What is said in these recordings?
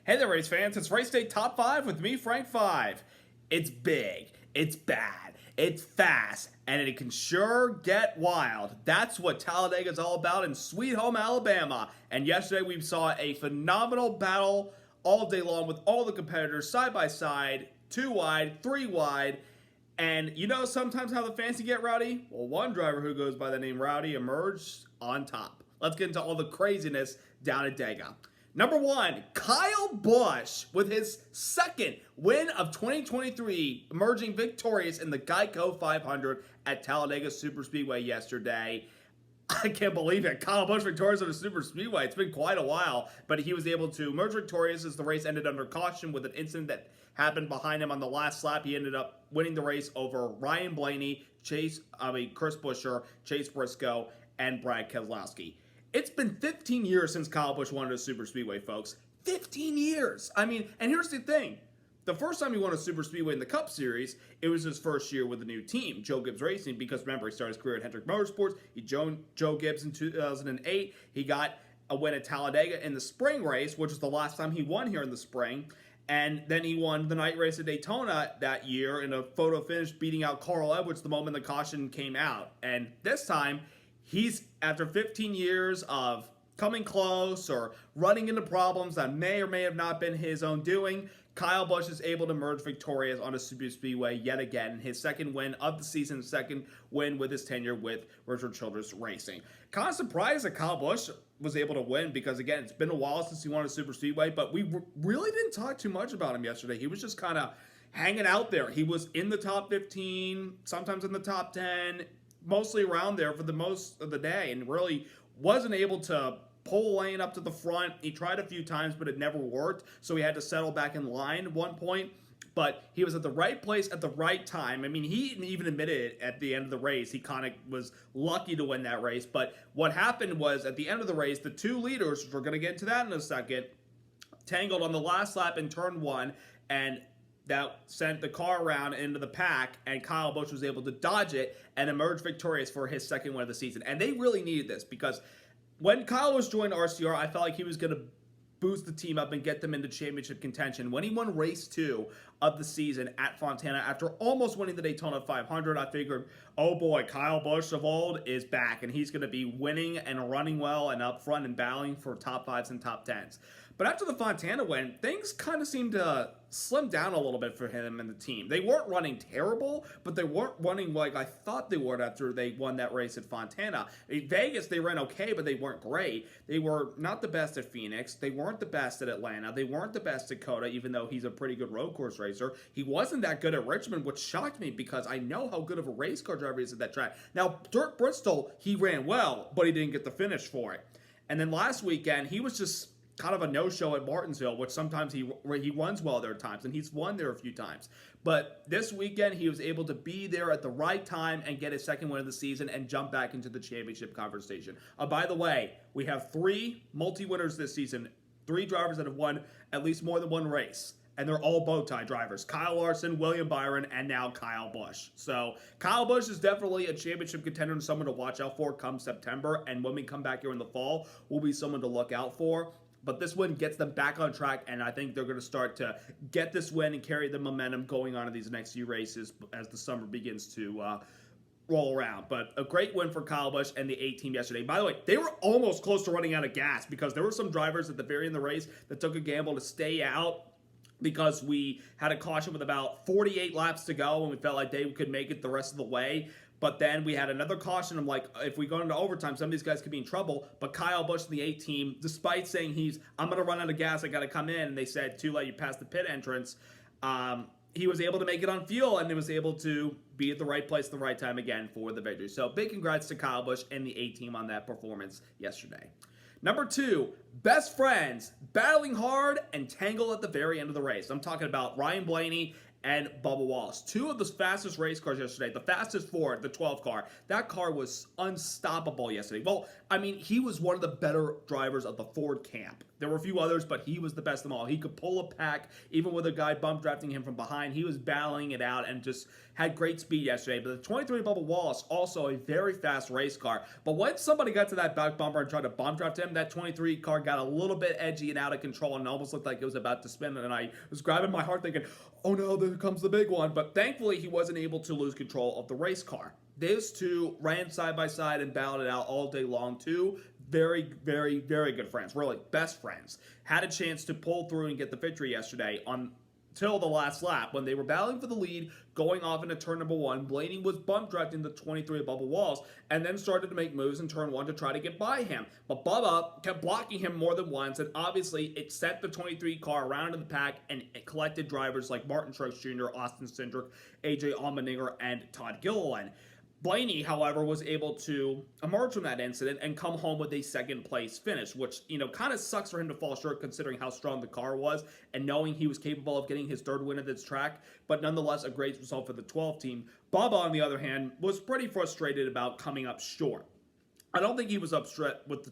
Hey there, race fans. It's Race Day Top 5 with me, Frank 5. It's big, it's bad, it's fast, and it can sure get wild. That's what Talladega is all about in Sweet Home, Alabama. And yesterday we saw a phenomenal battle all day long with all the competitors side by side, 2 wide, 3 wide. And you know sometimes how the fancy get rowdy? Well, one driver who goes by the name Rowdy emerged on top. Let's get into all the craziness down at Dega. Number 1, Kyle Busch with his second win of 2023, emerging victorious in the Geico 500 at Talladega Superspeedway yesterday. I can't believe it. Kyle Busch victorious at a superspeedway. It's been quite a while, but he was able to emerge victorious as the race ended under caution with an incident that happened behind him on the last lap. He ended up winning the race over Ryan Blaney, Chris Buescher, Chase Briscoe, and Brad Keselowski. It's been 15 years since Kyle Busch won a superspeedway, folks. 15 years. I mean, and here's the thing. The first time he won a superspeedway in the Cup Series, it was his first year with a new team, Joe Gibbs Racing, because remember, he started his career at Hendrick Motorsports. He joined Joe Gibbs in 2008. He got a win at Talladega in the spring race, which was the last time he won here in the spring. And then he won the night race at Daytona that year in a photo finish, beating out Carl Edwards the moment the caution came out. And this time, he's, after 15 years of coming close or running into problems that may or may have not been his own doing, Kyle Busch is able to emerge victorious on a superspeedway yet again. His second win of the season, second win with his tenure with Richard Childress Racing. Kind of surprised that Kyle Busch was able to win because, again, it's been a while since he won a superspeedway, but we really didn't talk too much about him yesterday. He was just kind of hanging out there. He was in the top 15, sometimes in the top 10, mostly around there for the most of the day, and really wasn't able to pull lane up to the front. He tried a few times, but it never worked, so he had to settle back in line at one point. But he was at the right place at the right time. I mean, he even admitted it at the end of the race. He kind of was lucky to win that race. But what happened was, at the end of the race, the two leaders, which we're going to get into that in a second, tangled on the last lap in turn 1, and that sent the car around into the pack, and Kyle Busch was able to dodge it and emerge victorious for his second win of the season. And they really needed this, because when Kyle Busch joined RCR, I felt like he was going to boost the team up and get them into championship contention. When he won race 2 of the season at Fontana, after almost winning the Daytona 500, I figured, oh boy, Kyle Busch of old is back, and he's going to be winning and running well and up front and battling for top 5s and top 10s. But after the Fontana win, things kind of seemed to slim down a little bit for him and the team. They weren't running terrible, but they weren't running like I thought they would after they won that race at Fontana. In Vegas, they ran okay, but they weren't great. They were not the best at Phoenix. They weren't the best at Atlanta. They weren't the best at Coda, even though he's a pretty good road course racer. He wasn't that good at Richmond, which shocked me because I know how good of a race car driver he is at that track. Now, Dirt Bristol, he ran well, but he didn't get the finish for it. And then last weekend, he was just kind of a no-show at Martinsville, which sometimes he runs well there at times, and he's won there a few times. But this weekend, he was able to be there at the right time and get his second win of the season and jump back into the championship conversation. By the way, we have 3 multi-winners this season, 3 drivers that have won at least more than one race. And they're all bow tie drivers. Kyle Larson, William Byron, and now Kyle Busch. So Kyle Busch is definitely a championship contender and someone to watch out for come September. And when we come back here in the fall, will be someone to look out for. But this win gets them back on track, and I think they're going to start to get this win and carry the momentum going on in these next few races as the summer begins to roll around. But a great win for Kyle Busch and the A team yesterday. By the way, they were almost close to running out of gas because there were some drivers at the very end of the race that took a gamble to stay out because we had a caution with about 48 laps to go and we felt like they could make it the rest of the way. But then we had another caution. I'm like, if we go into overtime, some of these guys could be in trouble. But Kyle Busch and the A team, despite saying I'm going to run out of gas, I got to come in, and they said, too late, you passed the pit entrance, he was able to make it on fuel and he was able to be at the right place at the right time again for the victory. So big congrats to Kyle Busch and the A team on that performance yesterday. Number 2, best friends battling hard and tangle at the very end of the race. I'm talking about Ryan Blaney and Bubba Wallace. 2 of the fastest race cars yesterday. The fastest Ford, the 12 car. That car was unstoppable yesterday. Well, I mean, he was one of the better drivers of the Ford camp. There were a few others, but he was the best of them all. He could pull a pack, even with a guy bump drafting him from behind. He was battling it out and just had great speed yesterday. But the 23 Bubba Wallace, also a very fast race car. But when somebody got to that back bumper and tried to bump draft him, that 23 car got a little bit edgy and out of control and almost looked like it was about to spin. And I was grabbing my heart thinking, oh no, there comes the big one. But thankfully, he wasn't able to lose control of the race car. Those two ran side by side and battled it out all day long, too. Very, very, very good friends. Really, best friends. Had a chance to pull through and get the victory yesterday until the last lap when they were battling for the lead, going off into turn number 1. Blaney was bump drafting the 23 above the walls and then started to make moves in turn 1 to try to get by him. But Bubba kept blocking him more than once, and obviously it sent the 23 car around into the pack, and it collected drivers like Martin Truex Jr., Austin Cindric, AJ Allmendinger, and Todd Gilliland. Blaney, however, was able to emerge from that incident and come home with a second place finish, which, kind of sucks for him to fall short considering how strong the car was and knowing he was capable of getting his third win at this track, but nonetheless a great result for the 12 team. Bubba, on the other hand, was pretty frustrated about coming up short. I don't think he was upset with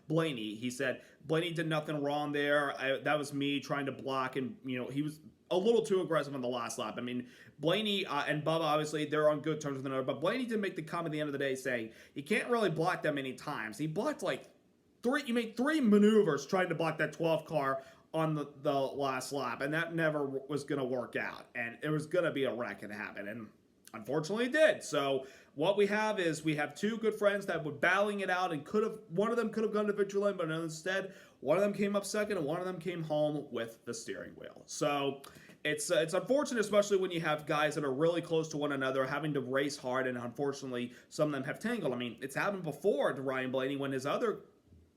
Blaney. He said, Blaney did nothing wrong there. That was me trying to block, and, he was a little too aggressive on the last lap. I mean, Blaney and Bubba, obviously, they're on good terms with one another, but Blaney did make the comment at the end of the day saying he can't really block that many times. He blocked he made 3 maneuvers trying to block that 12 car on the last lap, and that never was going to work out, and it was going to be a wreck and happen, and unfortunately it did. So what we have is we have 2 good friends that were battling it out, and one of them could have gone to victory lane, but instead one of them came up second and one of them came home with the steering wheel. So it's unfortunate, especially when you have guys that are really close to one another having to race hard, and unfortunately some of them have tangled. I mean, it's happened before to Ryan Blaney when his other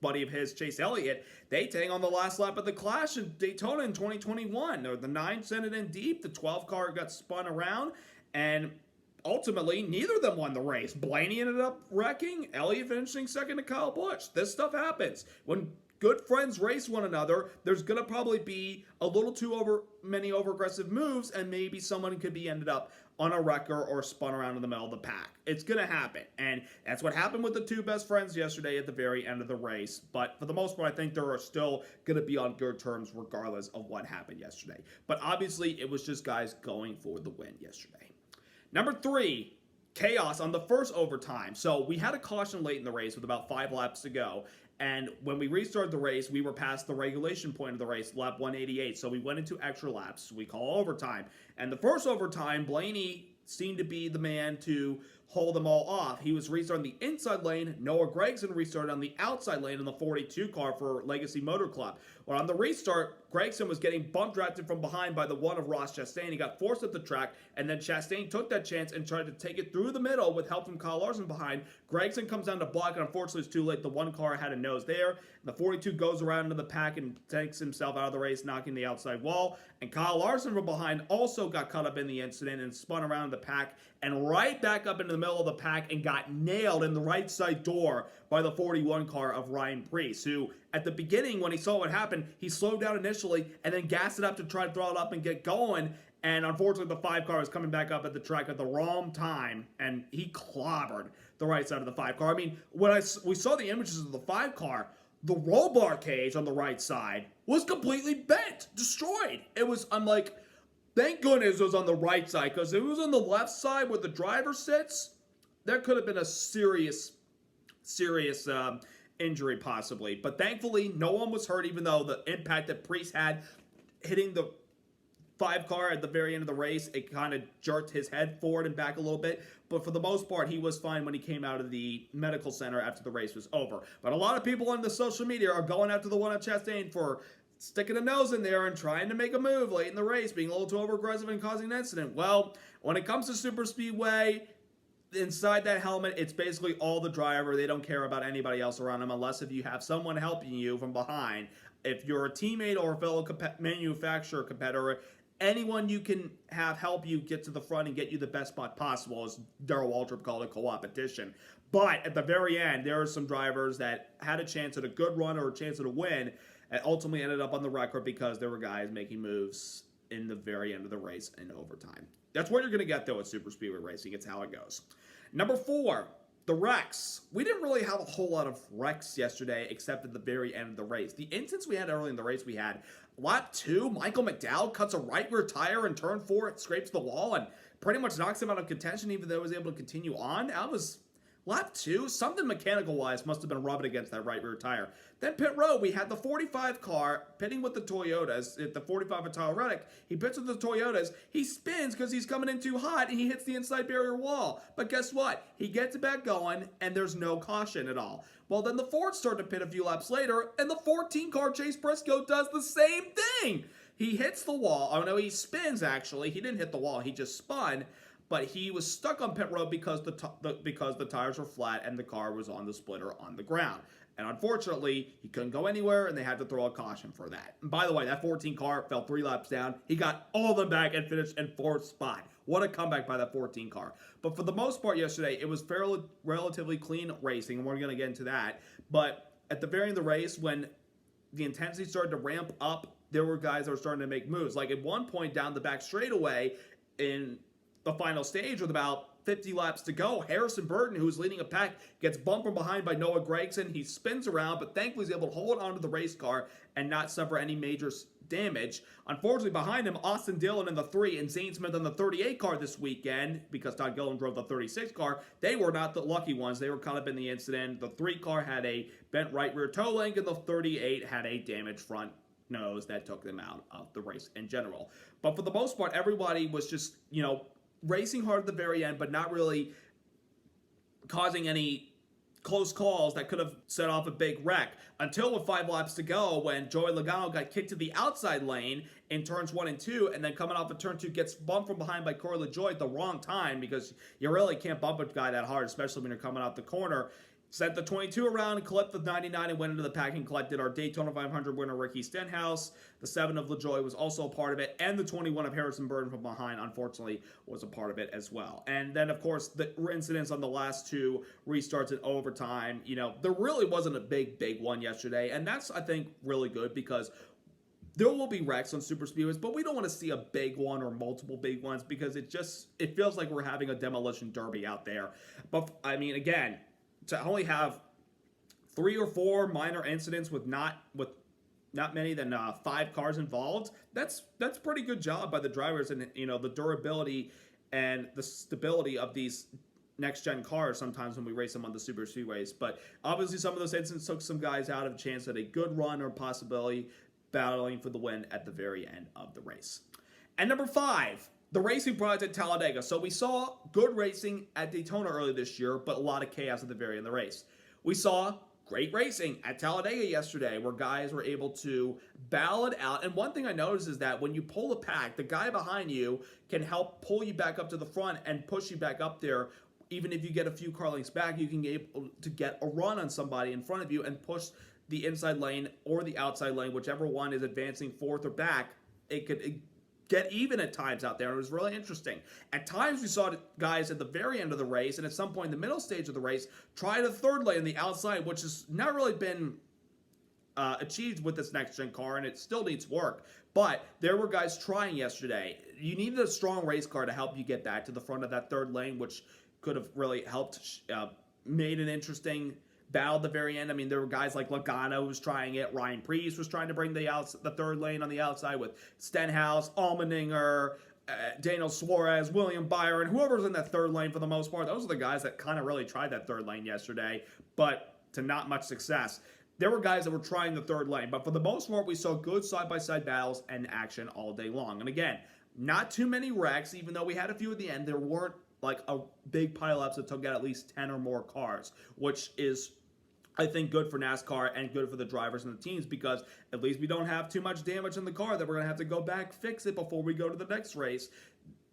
buddy of his, Chase Elliott, they tangled on the last lap of the Clash in Daytona in 2021. The 9 sent it in deep, the 12 car got spun around, and ultimately, neither of them won the race. Blaney ended up wrecking, Elliott finishing second to Kyle Busch. This stuff happens. When good friends race one another, there's going to probably be a little too many over-aggressive moves, and maybe someone could be ended up on a wrecker or spun around in the middle of the pack. It's going to happen, and that's what happened with the 2 best friends yesterday at the very end of the race. But for the most part, I think they are still going to be on good terms regardless of what happened yesterday. But obviously, it was just guys going for the win yesterday. Number 3, chaos on the first overtime. So we had a caution late in the race with about 5 laps to go. And when we restarted the race, we were past the regulation point of the race, lap 188. So we went into extra laps, we call overtime. And the first overtime, Blaney seemed to be the man to hold them all off. He was restarting the inside lane. Noah Gragson restarted on the outside lane in the 42 car for Legacy Motor Club. Well, on the restart, Gragson was getting bump drafted from behind by the one of Ross Chastain. He got forced up the track, and then Chastain took that chance and tried to take it through the middle with help from Kyle Larson behind. Gragson comes down to block, and unfortunately it's too late. The one car had a nose there. The 42 goes around into the pack and takes himself out of the race, knocking the outside wall. And Kyle Larson from behind also got caught up in the incident and spun around the pack and right back up into the middle of the pack and got nailed in the right side door by the 41 car of Ryan Preece, who at the beginning when he saw what happened, he slowed down initially and then gassed it up to try to throttle up and get going. And unfortunately, the 5 car was coming back up at the track at the wrong time, and he clobbered the right side of the 5 car. I mean, when we saw the images of the 5 car, the roll bar cage on the right side was completely bent, destroyed. I'm like, thank goodness it was on the right side, because if it was on the left side where the driver sits, there could have been a serious injury possibly. But thankfully, no one was hurt, even though the impact that Preece had hitting the 5 car at the very end of the race, it kind of jerked his head forward and back a little bit. But for the most part, he was fine when he came out of the medical center after the race was over. But a lot of people on the social media are going after the one at Chastain for sticking a nose in there and trying to make a move late in the race, being a little too over-aggressive and causing an incident. Well, when it comes to superspeedway, inside that helmet, it's basically all the driver. They don't care about anybody else around them unless if you have someone helping you from behind. If you're a teammate or a fellow manufacturer competitor, anyone you can have help you get to the front and get you the best spot possible, as Darrell Waltrip called it, co-opetition. But at the very end, there are some drivers that had a chance at a good run or a chance at a win and ultimately ended up on the record because there were guys making moves in the very end of the race in overtime. That's what you're going to get, though, at superspeedway racing. It's how it goes. Number 4, the wrecks. We didn't really have a whole lot of wrecks yesterday except at the very end of the race. The instance we had early in the race, we had lap 2, Michael McDowell cuts a right rear tire in turn 4. It scrapes the wall and pretty much knocks him out of contention, even though he was able to continue on. That was Lap 2, something mechanical-wise must have been rubbing against that right rear tire. Then pit road, we had the 45 car pitting with the Toyotas. At the 45 of Tyler Reddick, he pits with the Toyotas. He spins because he's coming in too hot, and he hits the inside barrier wall. But guess what? He gets it back going, and there's no caution at all. Well, then the Ford started to pit a few laps later, and the 14 car Chase Briscoe does the same thing. He hits the wall. Oh, no, he spins, actually. He didn't hit the wall. He just spun. But he was stuck on pit road because the tires were flat and the car was on the splitter on the ground. And unfortunately, he couldn't go anywhere, and they had to throw a caution for that. And by the way, that 14 car fell 3 laps down. He got all of them back and finished in 4th spot. What a comeback by that 14 car. But for the most part yesterday, it was relatively clean racing, and we're going to get into that. But at the very end of the race, when the intensity started to ramp up, there were guys that were starting to make moves. Like at one point down the back straightaway in the final stage with about 50 laps to go, Harrison Burton, who's leading a pack, gets bumped from behind by Noah Gragson. He spins around, but thankfully he's able to hold onto the race car and not suffer any major damage. Unfortunately, behind him, Austin Dillon in the 3 and Zane Smith in the 38 car this weekend, because Todd Gilliland drove the 36 car. They were not the lucky ones. They were caught up in the incident. The 3 car had a bent right rear toe link, and the 38 had a damaged front nose that took them out of the race in general. But for the most part, everybody was just, racing hard at the very end, but not really causing any close calls that could have set off a big wreck. Until with 5 laps to go, when Joey Logano got kicked to the outside lane in turns 1 and 2, and then coming off of turn 2 gets bumped from behind by Corey LaJoie at the wrong time, because you really can't bump a guy that hard, especially when you're coming out the corner. Sent the 22 around, clipped the 99, and went into the pack and collected our Daytona 500 winner Ricky Stenhouse. The 7 of LaJoie was also a part of it, and the 21 of Harrison Burton from behind, unfortunately, was a part of it as well. And then, of course, the incidents on the last 2 restarts in overtime. There really wasn't a big one yesterday, and that's, I think, really good, because there will be wrecks on super speedways, but we don't want to see a big one or multiple big ones, because it feels like we're having a demolition derby out there. But, I mean, again, to only have 3 or 4 minor incidents with not many than 5 cars involved, that's pretty good job by the drivers, and the durability and the stability of these next gen cars sometimes when we race them on the super speedways. But obviously some of those incidents took some guys out of a chance at a good run or possibility battling for the win at the very end of the race. And number 5, the racing product at Talladega. So we saw good racing at Daytona earlier this year, but a lot of chaos at the very end of the race. We saw great racing at Talladega yesterday, where guys were able to battle it out. And one thing I noticed is that when you pull the pack, the guy behind you can help pull you back up to the front and push you back up there. Even if you get a few car lengths back, you can get able to get a run on somebody in front of you and push the inside lane or the outside lane, whichever one is advancing forth or back. It could get even at times out there. It was really interesting. At times we saw guys at the very end of the race and at some point in the middle stage of the race try the third lane on the outside, which has not really been achieved with this next gen car, and it still needs work. But there were guys trying yesterday. You needed a strong race car to help you get back to the front of that third lane, which could have really helped, made an interesting battle at the very end. I mean, there were guys like Logano who was trying it. Ryan Preece was trying to bring the third lane on the outside with Stenhouse, Allmendinger, Daniel Suarez, William Byron, whoever's in that third lane for the most part. Those are the guys that kind of really tried that third lane yesterday, but to not much success. There were guys that were trying the third lane, but for the most part, we saw good side-by-side battles and action all day long. And again, not too many wrecks, even though we had a few at the end. There weren't like a big pileups that took out at least 10 or more cars, which is, I think, good for NASCAR and good for the drivers and the teams, because at least we don't have too much damage in the car that we're going to have to go back, fix it before we go to the next race.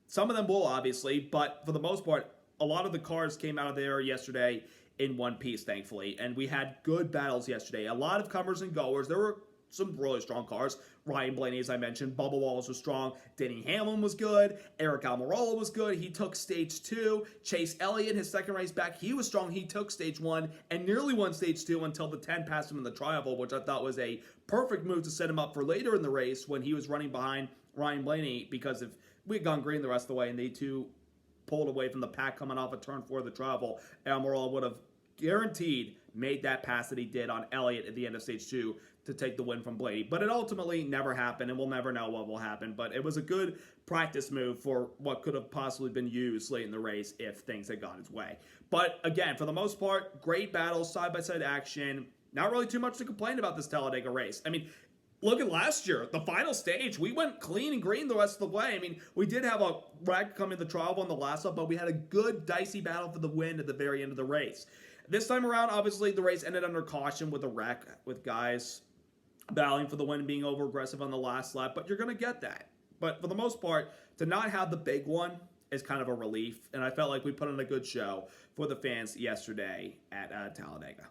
Some of them will, obviously, but for the most part, a lot of the cars came out of there yesterday in one piece, thankfully, and we had good battles yesterday. A lot of comers and goers. There were some really strong cars. Ryan Blaney, as I mentioned, Bubba Wallace was strong. Denny Hamlin was good. Eric Almirola was good. He took stage 2. Chase Elliott, his second race back, he was strong. He took stage 1 and nearly won stage 2 until the 10 passed him in the tri-oval, which I thought was a perfect move to set him up for later in the race when he was running behind Ryan Blaney, because if we had gone green the rest of the way and they two pulled away from the pack coming off of turn 4 of the tri-oval, Almirola would have guaranteed made that pass that he did on Elliott at the end of stage 2 to take the win from Blaney. But it ultimately never happened, and we'll never know what will happen. But it was a good practice move for what could have possibly been used late in the race if things had gone his way. But again, for the most part, great battles, side-by-side action. Not really too much to complain about this Talladega race. I mean, look at last year, the final stage. We went clean and green the rest of the way. I mean, we did have a wreck come in the trial on the last lap, but we had a good dicey battle for the win at the very end of the race. This time around, obviously, the race ended under caution with a wreck, with guys battling for the win and being over-aggressive on the last lap, but you're going to get that. But for the most part, to not have the big one is kind of a relief, and I felt like we put on a good show for the fans yesterday at Talladega.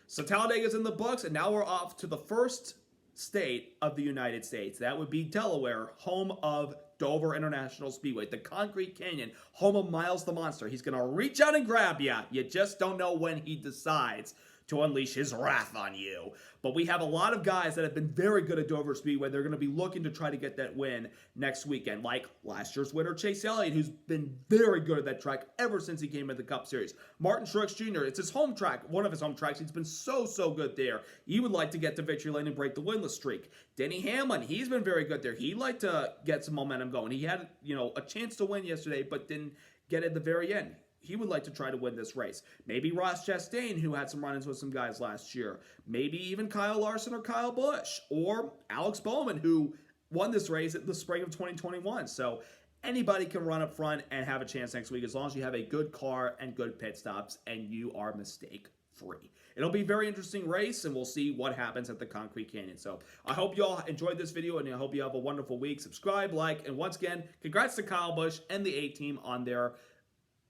So Talladega's in the books, and now we're off to the first state of the United States. That would be Delaware, home of Dover International Speedway, the Concrete Canyon, home of Miles the Monster. He's going to reach out and grab you. You just don't know when he decides to unleash his wrath on you. But we have a lot of guys that have been very good at Dover Speedway. They're going to be looking to try to get that win next weekend, like last year's winner, Chase Elliott, who's been very good at that track ever since he came into the Cup Series. Martin Truex Jr., it's his home track, one of his home tracks. He's been so good there. He would like to get to victory lane and break the winless streak. Denny Hamlin, he's been very good there. He'd like to get some momentum going. He had, a chance to win yesterday, but didn't get it at the very end. He would like to try to win this race. Maybe Ross Chastain, who had some run-ins with some guys last year. Maybe even Kyle Larson or Kyle Busch. Or Alex Bowman, who won this race in the spring of 2021. So anybody can run up front and have a chance next week as long as you have a good car and good pit stops and you are mistake-free. It'll be a very interesting race, and we'll see what happens at the Concrete Canyon. So I hope you all enjoyed this video, and I hope you have a wonderful week. Subscribe, like, and once again, congrats to Kyle Busch and the A-Team on their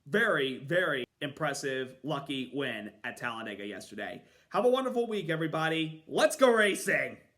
very impressive, lucky win at Talladega yesterday. Have a wonderful week, everybody. Let's go racing!